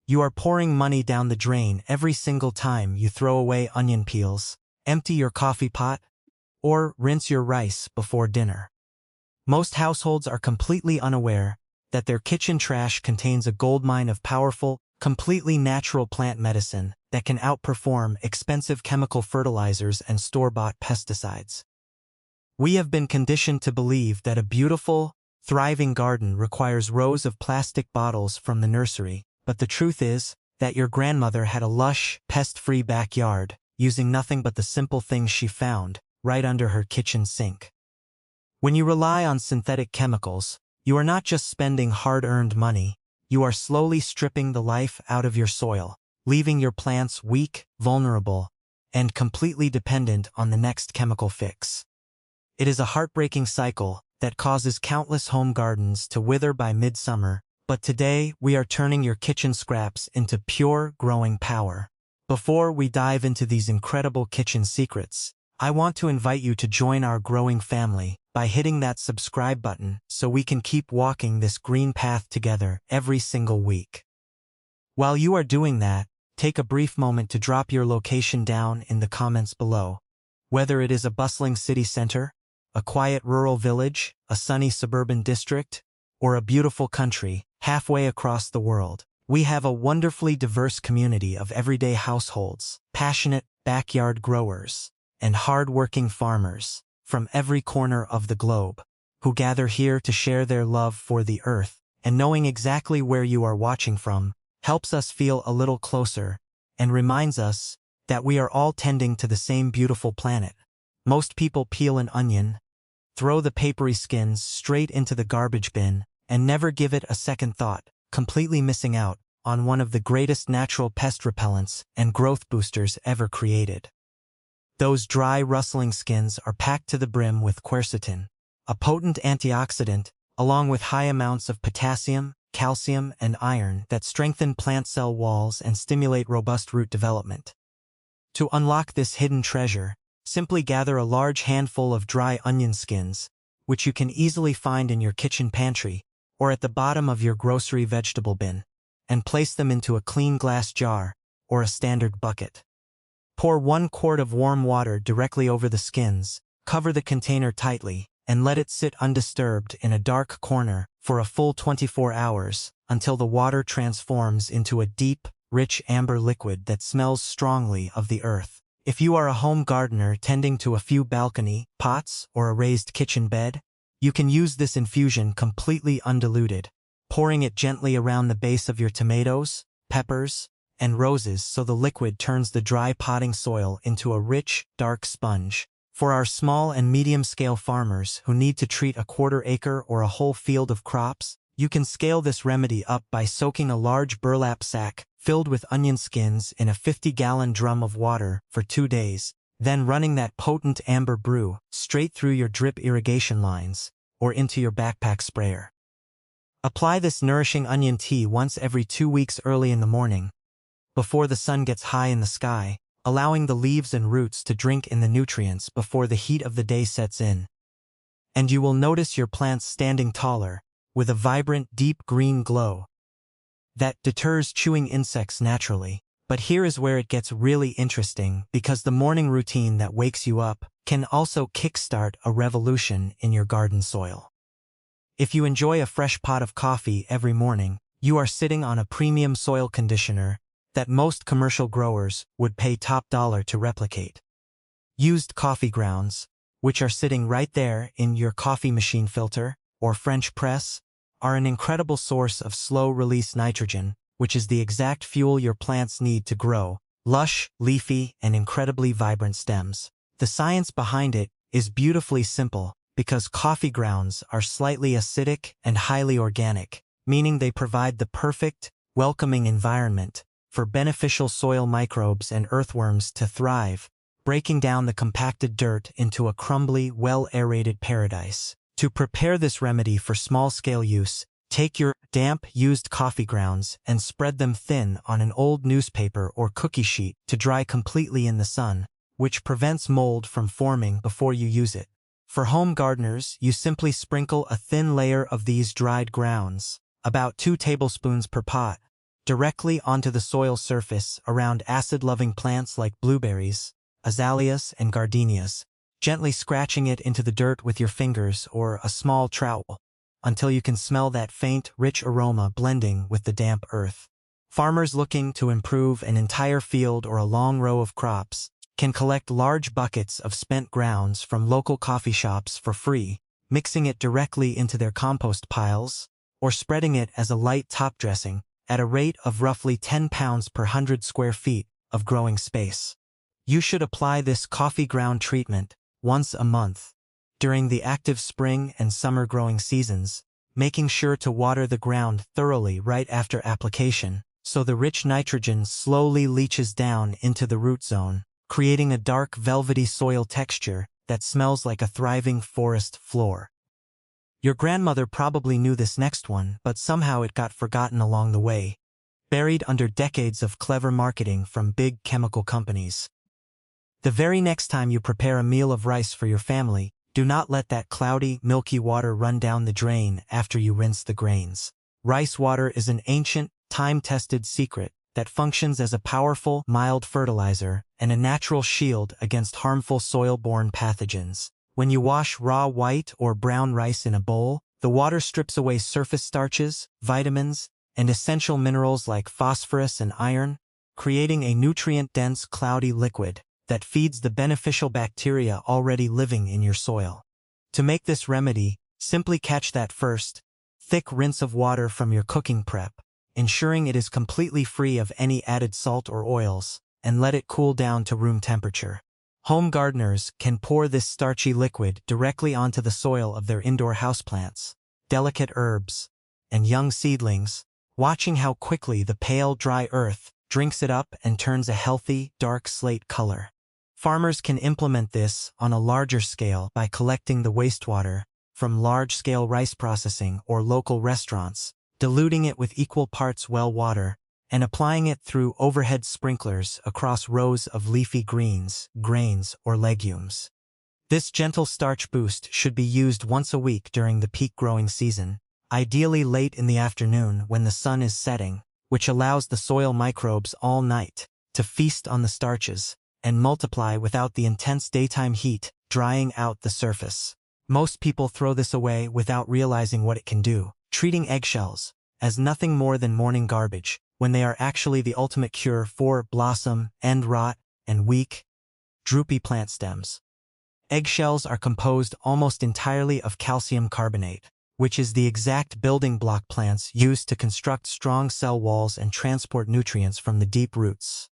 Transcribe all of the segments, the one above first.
You are pouring money down the drain every single time you throw away onion peels, empty your coffee pot, or rinse your rice before dinner. Most households are completely unaware that their kitchen trash contains a goldmine of powerful, completely natural plant medicine that can outperform expensive chemical fertilizers and store-bought pesticides. We have been conditioned to believe that a beautiful, thriving garden requires rows of plastic bottles from the nursery, but the truth is that your grandmother had a lush, pest-free backyard, using nothing but the simple things she found right under her kitchen sink. When you rely on synthetic chemicals, you are not just spending hard-earned money, you are slowly stripping the life out of your soil, leaving your plants weak, vulnerable, and completely dependent on the next chemical fix. It is a heartbreaking cycle that causes countless home gardens to wither by midsummer, but today we are turning your kitchen scraps into pure growing power. Before we dive into these incredible kitchen secrets, I want to invite you to join our growing family by hitting that subscribe button so we can keep walking this green path together every single week. While you are doing that, take a brief moment to drop your location down in the comments below. Whether it is a bustling city center, a quiet rural village, a sunny suburban district, or a beautiful country halfway across the world, we have a wonderfully diverse community of everyday households, passionate backyard growers, and hard-working farmers from every corner of the globe, who gather here to share their love for the earth, and knowing exactly where you are watching from helps us feel a little closer and reminds us that we are all tending to the same beautiful planet. Most people peel an onion, throw the papery skins straight into the garbage bin, and never give it a second thought, completely missing out on one of the greatest natural pest repellents and growth boosters ever created. Those dry, rustling skins are packed to the brim with quercetin, a potent antioxidant, along with high amounts of potassium, calcium, and iron that strengthen plant cell walls and stimulate robust root development. To unlock this hidden treasure, simply gather a large handful of dry onion skins, which you can easily find in your kitchen pantry or at the bottom of your grocery vegetable bin, and place them into a clean glass jar or a standard bucket. Pour 1 quart of warm water directly over the skins, cover the container tightly, and let it sit undisturbed in a dark corner for a full 24 hours until the water transforms into a deep, rich amber liquid that smells strongly of the earth. If you are a home gardener tending to a few balcony pots or a raised kitchen bed, you can use this infusion completely undiluted, pouring it gently around the base of your tomatoes, peppers, and roses so the liquid turns the dry potting soil into a rich, dark sponge. For our small and medium-scale farmers who need to treat a quarter-acre or a whole field of crops, you can scale this remedy up by soaking a large burlap sack filled with onion skins in a 50-gallon drum of water for 2 days, then running that potent amber brew straight through your drip irrigation lines or into your backpack sprayer. Apply this nourishing onion tea once every 2 weeks early in the morning, before the sun gets high in the sky, allowing the leaves and roots to drink in the nutrients before the heat of the day sets in. And you will notice your plants standing taller, with a vibrant, deep green glow that deters chewing insects naturally. But here is where it gets really interesting, because the morning routine that wakes you up can also kickstart a revolution in your garden soil. If you enjoy a fresh pot of coffee every morning, you are sitting on a premium soil conditioner that most commercial growers would pay top dollar to replicate. Used coffee grounds, which are sitting right there in your coffee machine filter or French press, are an incredible source of slow-release nitrogen, which is the exact fuel your plants need to grow lush, leafy, and incredibly vibrant stems. The science behind it is beautifully simple, because coffee grounds are slightly acidic and highly organic, meaning they provide the perfect, welcoming environment for beneficial soil microbes and earthworms to thrive, breaking down the compacted dirt into a crumbly, well-aerated paradise. To prepare this remedy for small-scale use, take your damp, used coffee grounds and spread them thin on an old newspaper or cookie sheet to dry completely in the sun, which prevents mold from forming before you use it. For home gardeners, you simply sprinkle a thin layer of these dried grounds, about 2 tablespoons per pot, directly onto the soil surface around acid-loving plants like blueberries, azaleas, and gardenias, gently scratching it into the dirt with your fingers or a small trowel, until you can smell that faint, rich aroma blending with the damp earth. Farmers looking to improve an entire field or a long row of crops can collect large buckets of spent grounds from local coffee shops for free, mixing it directly into their compost piles, or spreading it as a light top dressing at a rate of roughly 10 pounds per 100 square feet of growing space. You should apply this coffee ground treatment once a month during the active spring and summer growing seasons, making sure to water the ground thoroughly right after application so the rich nitrogen slowly leaches down into the root zone, creating a dark velvety soil texture that smells like a thriving forest floor. Your grandmother probably knew this next one, but somehow it got forgotten along the way, buried under decades of clever marketing from big chemical companies. The very next time you prepare a meal of rice for your family, do not let that cloudy, milky water run down the drain after you rinse the grains. Rice water is an ancient, time-tested secret that functions as a powerful, mild fertilizer and a natural shield against harmful soil-borne pathogens. When you wash raw white or brown rice in a bowl, the water strips away surface starches, vitamins, and essential minerals like phosphorus and iron, creating a nutrient-dense, cloudy liquid that feeds the beneficial bacteria already living in your soil. To make this remedy, simply catch that first, thick rinse of water from your cooking prep, ensuring it is completely free of any added salt or oils, and let it cool down to room temperature. Home gardeners can pour this starchy liquid directly onto the soil of their indoor houseplants, delicate herbs, and young seedlings, watching how quickly the pale, dry earth drinks it up and turns a healthy, dark slate color. Farmers can implement this on a larger scale by collecting the wastewater from large-scale rice processing or local restaurants, diluting it with equal parts well water, and applying it through overhead sprinklers across rows of leafy greens, grains, or legumes. This gentle starch boost should be used once a week during the peak growing season, ideally late in the afternoon when the sun is setting, which allows the soil microbes all night to feast on the starches and multiply without the intense daytime heat drying out the surface. Most people throw this away without realizing what it can do, treating eggshells as nothing more than morning garbage, when they are actually the ultimate cure for blossom, end rot, and weak, droopy plant stems. Eggshells are composed almost entirely of calcium carbonate, which is the exact building block plants use to construct strong cell walls and transport nutrients from the deep roots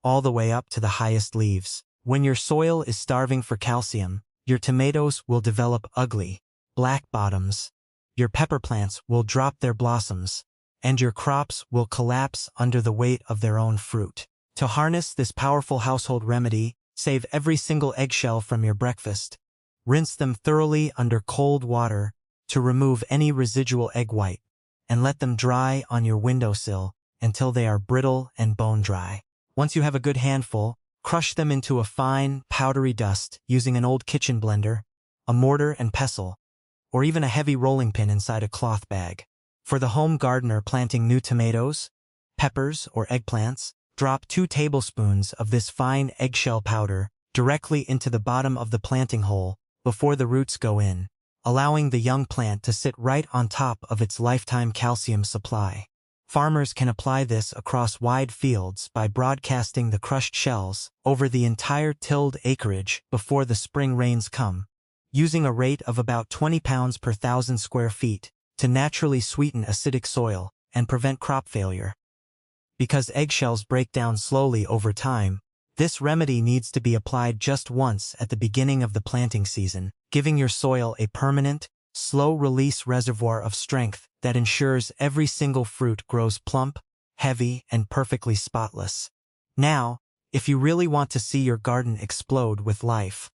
all the way up to the highest leaves. When your soil is starving for calcium, your tomatoes will develop ugly, black bottoms, your pepper plants will drop their blossoms, and your crops will collapse under the weight of their own fruit. To harness this powerful household remedy, save every single eggshell from your breakfast. Rinse them thoroughly under cold water to remove any residual egg white, and let them dry on your windowsill until they are brittle and bone dry. Once you have a good handful, crush them into a fine, powdery dust using an old kitchen blender, a mortar and pestle, or even a heavy rolling pin inside a cloth bag. For the home gardener planting new tomatoes, peppers, or eggplants, drop 2 tablespoons of this fine eggshell powder directly into the bottom of the planting hole before the roots go in, allowing the young plant to sit right on top of its lifetime calcium supply. Farmers can apply this across wide fields by broadcasting the crushed shells over the entire tilled acreage before the spring rains come, using a rate of about 20 pounds per 1,000 square feet to naturally sweeten acidic soil and prevent crop failure. Because eggshells break down slowly over time, this remedy needs to be applied just once at the beginning of the planting season, giving your soil a permanent, slow-release reservoir of strength that ensures every single fruit grows plump, heavy, and perfectly spotless. Now, if you really want to see your garden explode with life,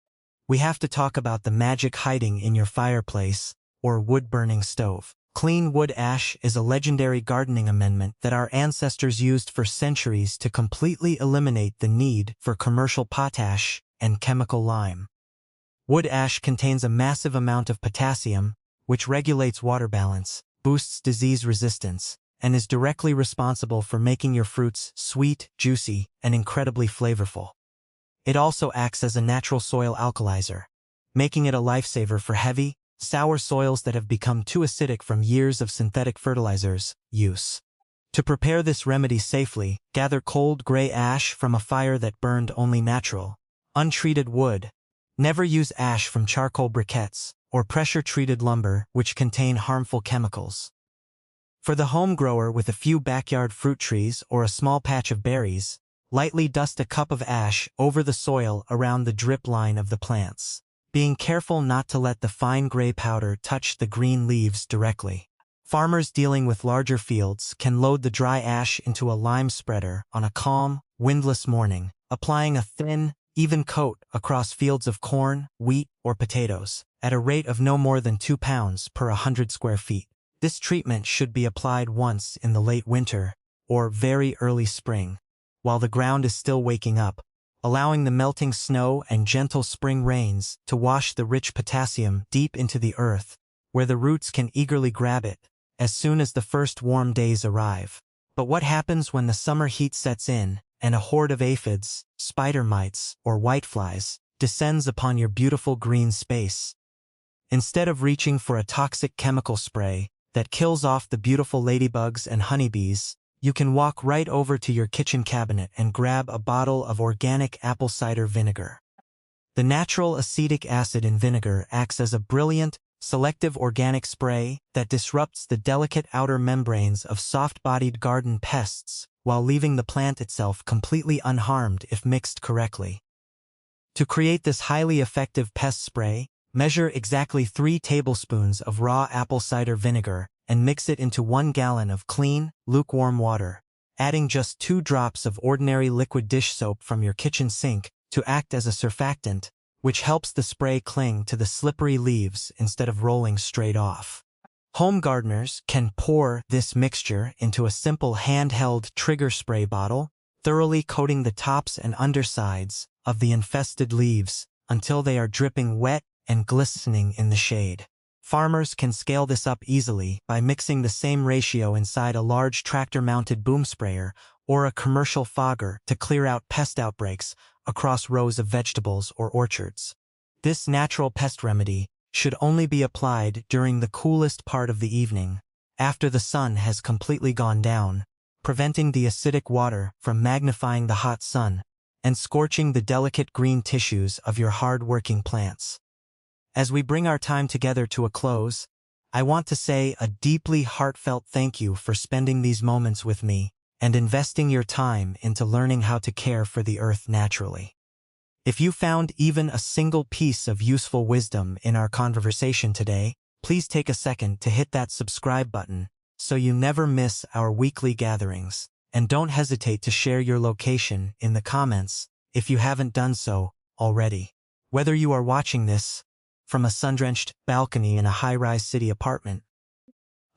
we have to talk about the magic hiding in your fireplace or wood-burning stove. Clean wood ash is a legendary gardening amendment that our ancestors used for centuries to completely eliminate the need for commercial potash and chemical lime. Wood ash contains a massive amount of potassium, which regulates water balance, boosts disease resistance, and is directly responsible for making your fruits sweet, juicy, and incredibly flavorful. It also acts as a natural soil alkalizer, making it a lifesaver for heavy, sour soils that have become too acidic from years of synthetic fertilizers use. To prepare this remedy safely, gather cold gray ash from a fire that burned only natural, untreated wood. Never use ash from charcoal briquettes or pressure-treated lumber, which contain harmful chemicals. For the home grower with a few backyard fruit trees or a small patch of berries, lightly dust a cup of ash over the soil around the drip line of the plants, being careful not to let the fine gray powder touch the green leaves directly. Farmers dealing with larger fields can load the dry ash into a lime spreader on a calm, windless morning, applying a thin, even coat across fields of corn, wheat, or potatoes, at a rate of no more than 2 pounds per 100 square feet. This treatment should be applied once in the late winter, or very early spring, while the ground is still waking up, allowing the melting snow and gentle spring rains to wash the rich potassium deep into the earth, where the roots can eagerly grab it as soon as the first warm days arrive. But what happens when the summer heat sets in, and a horde of aphids, spider mites, or whiteflies descends upon your beautiful green space? Instead of reaching for a toxic chemical spray that kills off the beautiful ladybugs and honeybees, you can walk right over to your kitchen cabinet and grab a bottle of organic apple cider vinegar. The natural acetic acid in vinegar acts as a brilliant, selective organic spray that disrupts the delicate outer membranes of soft-bodied garden pests while leaving the plant itself completely unharmed if mixed correctly. To create this highly effective pest spray, measure exactly 3 tablespoons of raw apple cider vinegar and mix it into 1 gallon of clean, lukewarm water, adding just 2 drops of ordinary liquid dish soap from your kitchen sink to act as a surfactant, which helps the spray cling to the slippery leaves instead of rolling straight off. Home gardeners can pour this mixture into a simple handheld trigger spray bottle, thoroughly coating the tops and undersides of the infested leaves until they are dripping wet and glistening in the shade. Farmers can scale this up easily by mixing the same ratio inside a large tractor-mounted boom sprayer or a commercial fogger to clear out pest outbreaks across rows of vegetables or orchards. This natural pest remedy should only be applied during the coolest part of the evening, after the sun has completely gone down, preventing the acidic water from magnifying the hot sun and scorching the delicate green tissues of your hard-working plants. As we bring our time together to a close, I want to say a deeply heartfelt thank you for spending these moments with me and investing your time into learning how to care for the earth naturally. If you found even a single piece of useful wisdom in our conversation today, please take a second to hit that subscribe button so you never miss our weekly gatherings, and don't hesitate to share your location in the comments if you haven't done so already. Whether you are watching this from a sun-drenched balcony in a high-rise city apartment,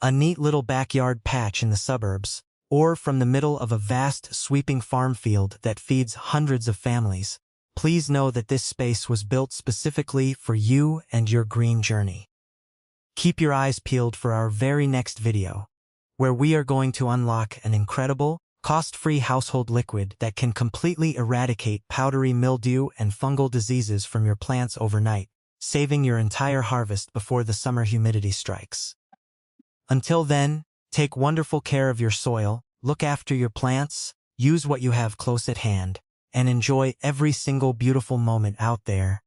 a neat little backyard patch in the suburbs, or from the middle of a vast, sweeping farm field that feeds hundreds of families, please know that this space was built specifically for you and your green journey. Keep your eyes peeled for our very next video, where we are going to unlock an incredible, cost-free household liquid that can completely eradicate powdery mildew and fungal diseases from your plants overnight, saving your entire harvest before the summer humidity strikes. Until then, take wonderful care of your soil, look after your plants, use what you have close at hand, and enjoy every single beautiful moment out there